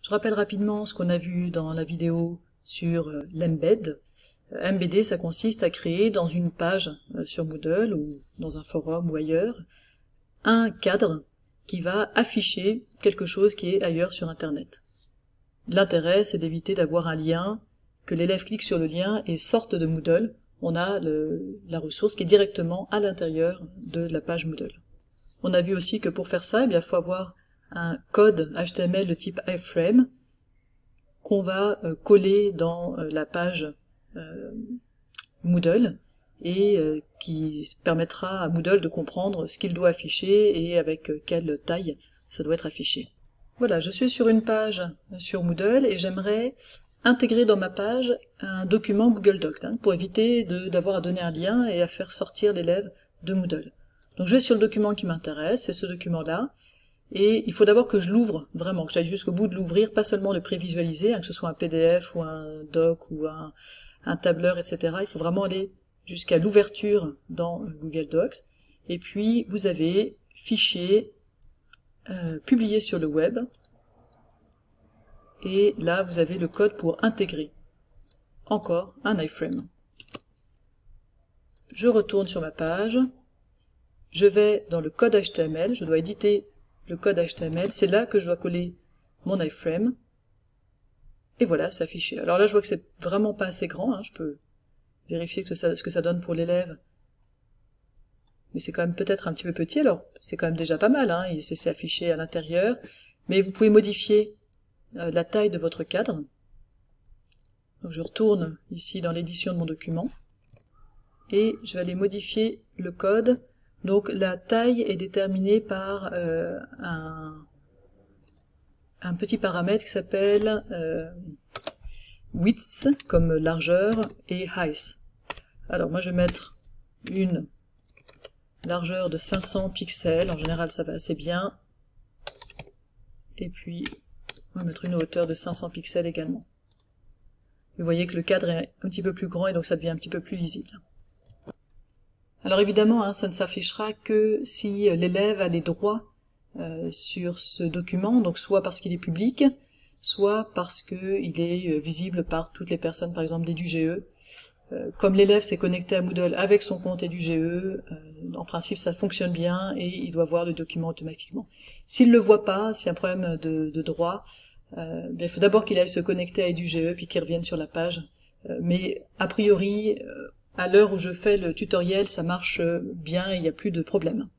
Je rappelle rapidement ce qu'on a vu dans la vidéo sur l'embed. Embedder, ça consiste à créer dans une page sur Moodle ou dans un forum ou ailleurs, un cadre qui va afficher quelque chose qui est ailleurs sur Internet. L'intérêt, c'est d'éviter d'avoir un lien, que l'élève clique sur le lien et sorte de Moodle. On a la ressource qui est directement à l'intérieur de la page Moodle. On a vu aussi que pour faire ça, il faut avoir un code HTML de type iframe qu'on va coller dans la page Moodle et qui permettra à Moodle de comprendre ce qu'il doit afficher et avec quelle taille ça doit être affiché. Voilà, je suis sur une page sur Moodle et j'aimerais intégrer dans ma page un document Google Docs pour éviter d'avoir à donner un lien et à faire sortir l'élève de Moodle. Donc je vais sur le document qui m'intéresse, c'est ce document-là, et il faut d'abord que je l'ouvre vraiment, que j'aille jusqu'au bout de l'ouvrir, pas seulement le prévisualiser, que ce soit un PDF ou un doc ou un tableur, etc. Il faut vraiment aller jusqu'à l'ouverture dans Google Docs. Et puis vous avez fichier, publié sur le web, et là vous avez le code pour intégrer encore un iframe. Je retourne sur ma page, je vais dans le code HTML, je dois éditer le code HTML, c'est là que je dois coller mon iframe, et voilà, c'est affiché. Alors là je vois que c'est vraiment pas assez grand, je peux vérifier ce que ça donne pour l'élève, mais c'est quand même peut-être un petit peu petit, alors c'est quand même déjà pas mal, c'est affiché à l'intérieur, mais vous pouvez modifier la taille de votre cadre. Donc je retourne ici dans l'édition de mon document, et je vais aller modifier le code. Donc la taille est déterminée par un petit paramètre qui s'appelle width, comme largeur, et height. Alors moi je vais mettre une largeur de 500 pixels, en général ça va assez bien, et puis on va mettre une hauteur de 500 pixels également. Vous voyez que le cadre est un petit peu plus grand et donc ça devient un petit peu plus lisible. Alors évidemment, ça ne s'affichera que si l'élève a les droits sur ce document, donc soit parce qu'il est public, soit parce qu'il est visible par toutes les personnes, par exemple d'EduGE. Comme l'élève s'est connecté à Moodle avec son compte EduGE, en principe ça fonctionne bien et il doit voir le document automatiquement. S'il ne le voit pas, s'il y a un problème de droit, il faut d'abord qu'il aille se connecter à EduGE puis qu'il revienne sur la page. Mais a priori, à l'heure où je fais le tutoriel, ça marche bien et il n'y a plus de problème.